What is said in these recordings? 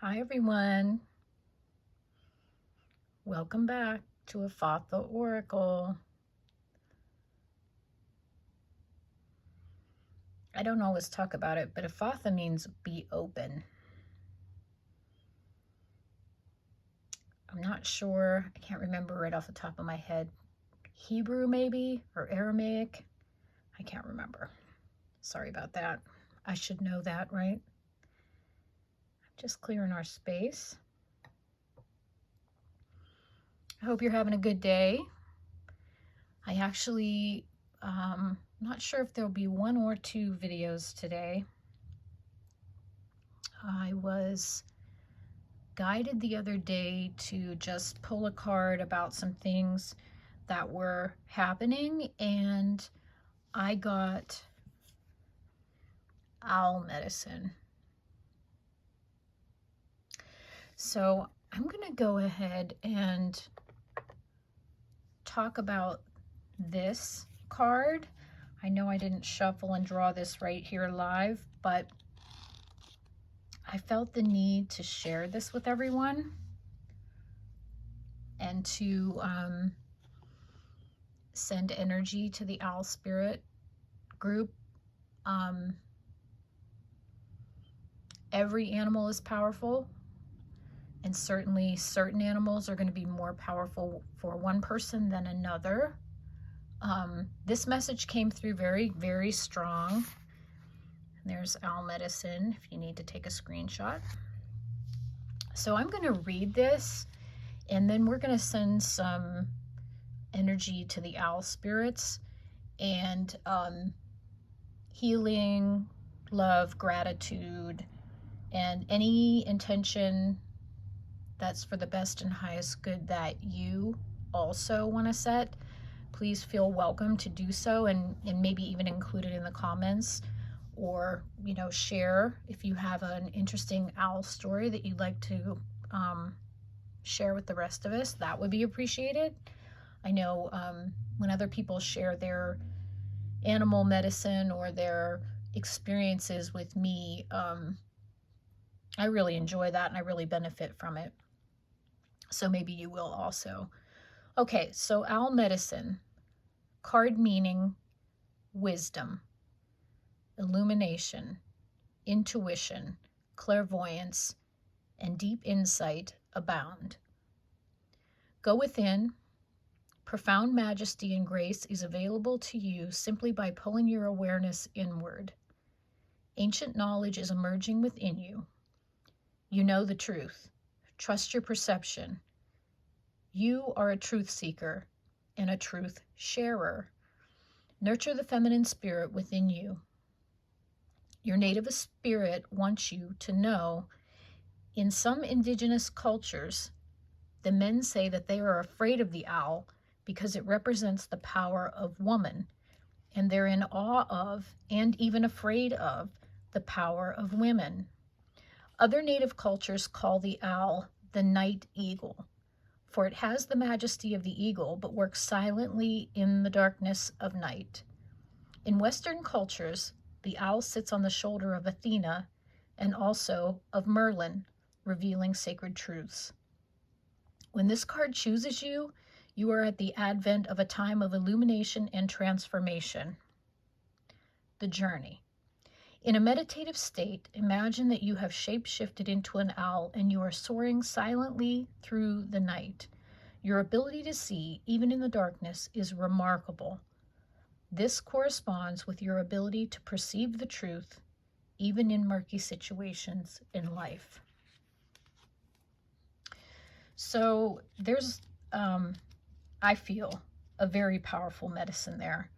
Hi everyone, welcome back to Afatha Oracle. I don't always talk about it, but Afatha means be open. I'm not sure, I can't remember right off the top of my head. Hebrew maybe, or Aramaic? I can't remember. Sorry about that. I should know that, right? I'm just clearing our space. I hope you're having a good day. I actually, not sure if there'll be one or two videos today. I was guided the other day to just pull a card about some things that were happening, and I got owl medicine. So I'm going to go ahead and talk about this card. I know I didn't shuffle and draw this right here live, but I felt the need to share this with everyone and to send energy to the owl spirit group. Every animal is powerful, and certainly certain animals are going to be more powerful for one person than another. This message came through very, very strong. There's owl medicine if you need to take a screenshot. So I'm going to read this, and then we're going to send some energy to the owl spirits and healing, love, gratitude, and any intention that's for the best and highest good that you also want to set. Please feel welcome to do so, and maybe even include it in the comments, or share if you have an interesting owl story that you'd like to share with the rest of us. That would be appreciated. I know when other people share their animal medicine or their experiences with me, I really enjoy that and I really benefit from it. So maybe you will also. Okay, so owl medicine, card meaning wisdom, illumination, intuition, clairvoyance, and deep insight abound. Go within. Profound majesty and grace is available to you simply by pulling your awareness inward. Ancient knowledge is emerging within you. You know the truth. Trust your perception. You are a truth seeker and a truth sharer. Nurture the feminine spirit within you. Your native spirit wants you to know, in some indigenous cultures, the men say that they are afraid of the owl because it represents the power of woman, and they're in awe of and even afraid of the power of women. Other native cultures call the owl the night eagle, for it has the majesty of the eagle but works silently in the darkness of night. In Western cultures, the owl sits on the shoulder of Athena and also of Merlin, revealing sacred truths. When this card chooses you, you are at the advent of a time of illumination and transformation. The journey. In a meditative state, imagine that you have shape-shifted into an owl and you are soaring silently through the night. Your ability to see, even in the darkness, is remarkable. This corresponds with your ability to perceive the truth, even in murky situations in life. So there's, I feel, a very powerful medicine there.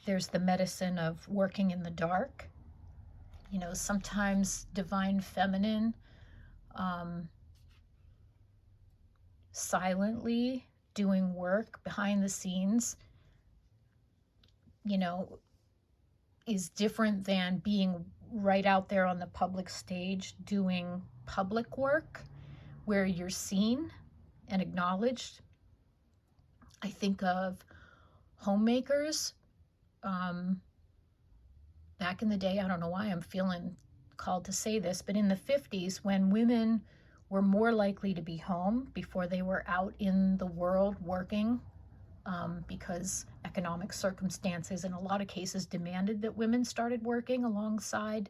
There's the medicine of working in the dark. Sometimes divine feminine, silently doing work behind the scenes, is different than being right out there on the public stage doing public work where you're seen and acknowledged. I think of homemakers. Back in the day, I don't know why I'm feeling called to say this, but in the 50s, when women were more likely to be home before they were out in the world working, because economic circumstances in a lot of cases demanded that women started working alongside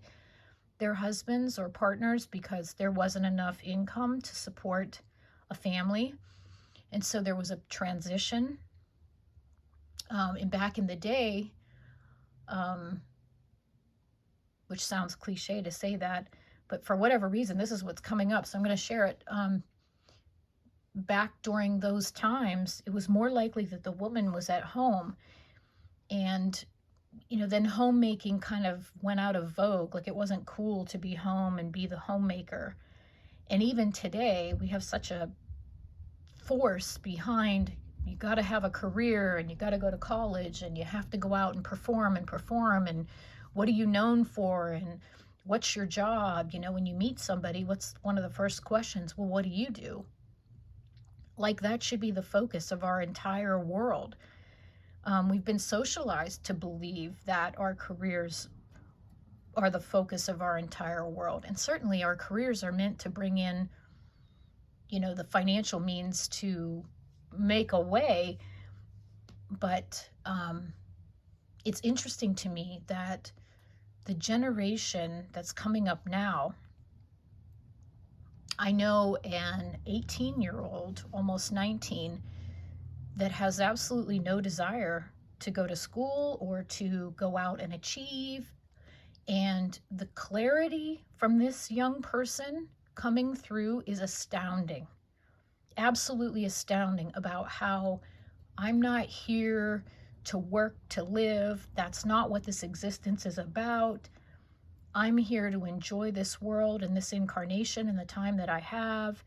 their husbands or partners because there wasn't enough income to support a family. And so there was a transition. And back in the day, which sounds cliche to say that, but for whatever reason, this is what's coming up, so I'm going to share it. Back during those times, it was more likely that the woman was at home. And, then homemaking kind of went out of vogue. Like, it wasn't cool to be home and be the homemaker. And even today, we have such a force behind, you got to have a career and you got to go to college and you have to go out and perform. And what are you known for? And what's your job? When you meet somebody, what's one of the first questions? Well, what do you do? Like, that should be the focus of our entire world. We've been socialized to believe that our careers are the focus of our entire world. And certainly our careers are meant to bring in, the financial means to make a way. But it's interesting to me that the generation that's coming up now, I know an 18-year-old, almost 19, that has absolutely no desire to go to school or to go out and achieve. And the clarity from this young person coming through is astounding, absolutely astounding, about how I'm not here to work to live. That's not what this existence is about. I'm here to enjoy this world and this incarnation and the time that I have.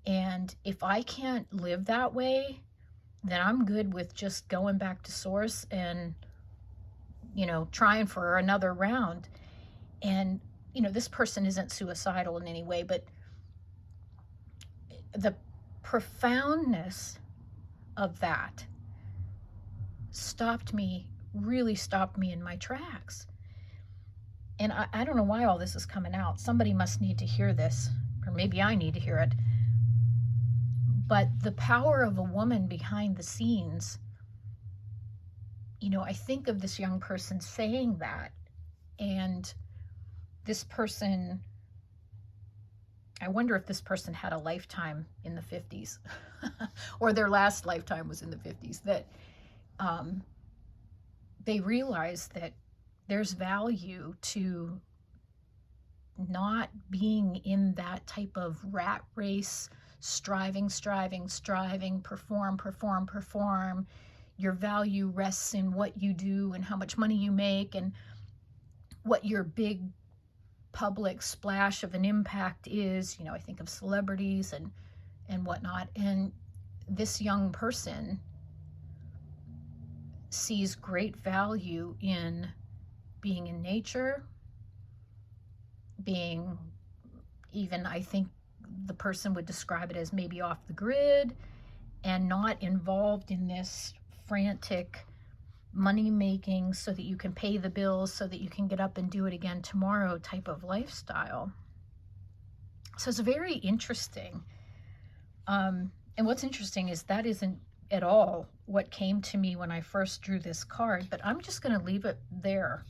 And if I can't live that way, then I'm good with just going back to source and, trying for another round. And, this person isn't suicidal in any way, but the profoundness of that really stopped me in my tracks. And I don't know why all this is coming out. Somebody must need to hear this, or maybe I need to hear it. But the power of a woman behind the scenes, I think of this young person saying that, and this person, I wonder if this person had a lifetime in the 50s or their last lifetime was in the 50s, that they realized that there's value to not being in that type of rat race, striving, perform. Your value rests in what you do and how much money you make and what your big public splash of an impact is. I think of celebrities and whatnot. And this young person sees great value in being in nature, being, even, I think the person would describe it as maybe off the grid and not involved in this frantic money making so that you can pay the bills, so that you can get up and do it again tomorrow type of lifestyle. So it's very interesting. And what's interesting is that isn't at all what came to me when I first drew this card, but I'm just going to leave it there.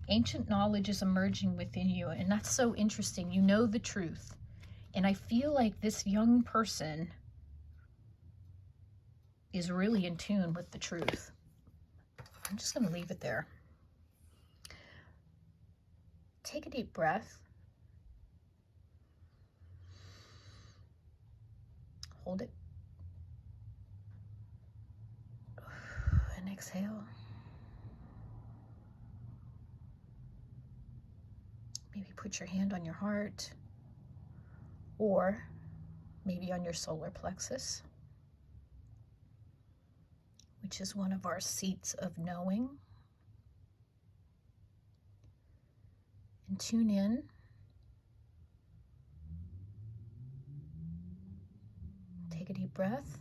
Ancient knowledge is emerging within you, and that's so interesting. You know the truth. And I feel like this young person is really in tune with the truth. I'm just going to leave it there. Take a deep breath. Hold it. And exhale. Maybe put your hand on your heart, or maybe on your solar plexus, which is one of our seats of knowing. And tune in. Take a deep breath.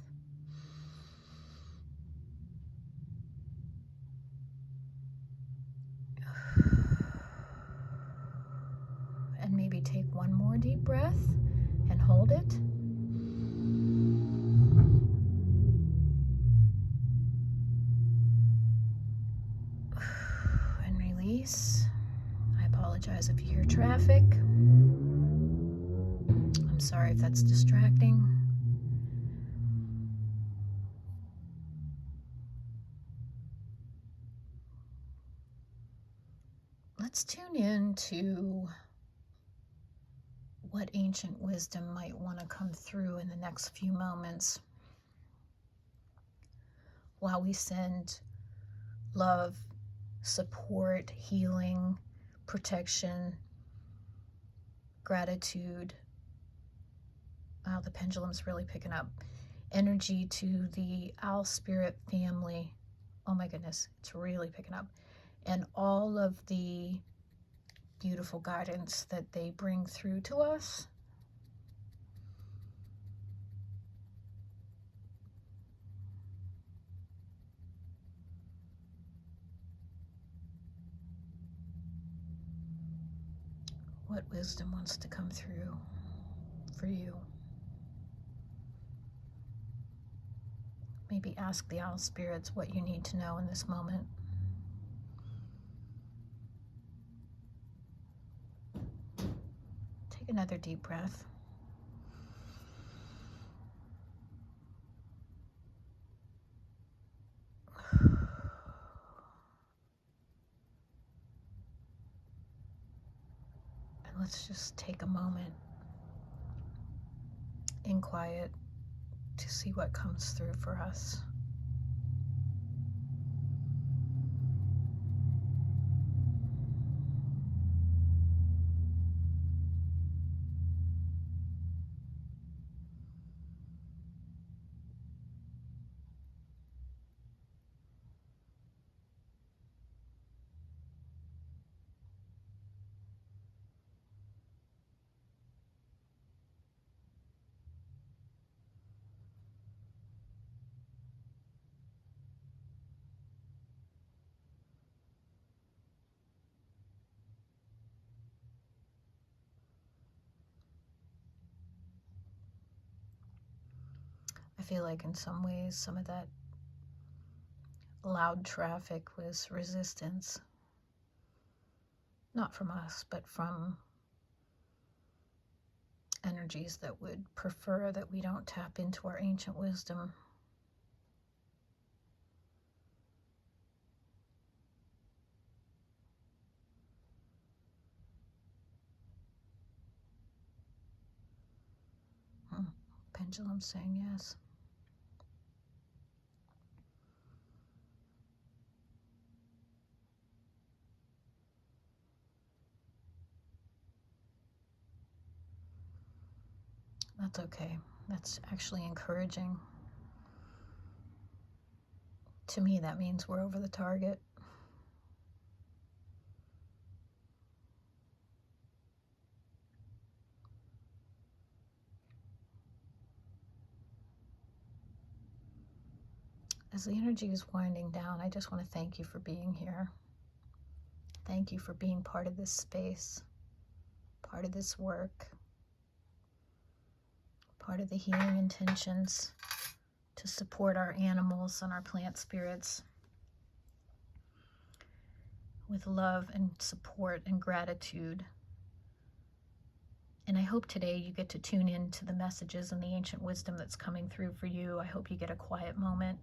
breath and hold it. And release. I apologize if you hear traffic. I'm sorry if that's distracting. Let's tune in to what ancient wisdom might want to come through in the next few moments while we send love, support, healing, protection, gratitude. Wow, the pendulum's really picking up. Energy to the owl spirit family. Oh my goodness, it's really picking up. And all of the beautiful guidance that they bring through to us. What wisdom wants to come through for you? Maybe ask the owl spirits what you need to know in this moment. Take another deep breath. And let's just take a moment in quiet to see what comes through for us. I feel like in some ways, some of that loud traffic was resistance. Not from us, but from energies that would prefer that we don't tap into our ancient wisdom. Pendulum saying yes. That's okay. That's actually encouraging. To me, that means we're over the target. As the energy is winding down, I just want to thank you for being here. Thank you for being part of this space, part of this work, part of the healing intentions to support our animals and our plant spirits with love and support and gratitude. And I hope today you get to tune in to the messages and the ancient wisdom that's coming through for you. I hope you get a quiet moment.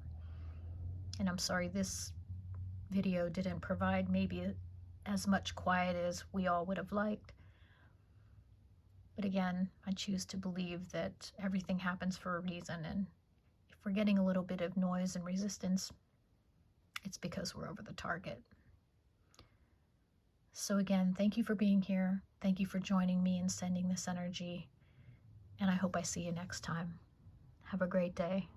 And I'm sorry this video didn't provide maybe as much quiet as we all would have liked. But again, I choose to believe that everything happens for a reason. And if we're getting a little bit of noise and resistance, it's because we're over the target. So again, thank you for being here. Thank you for joining me and sending this energy. And I hope I see you next time. Have a great day.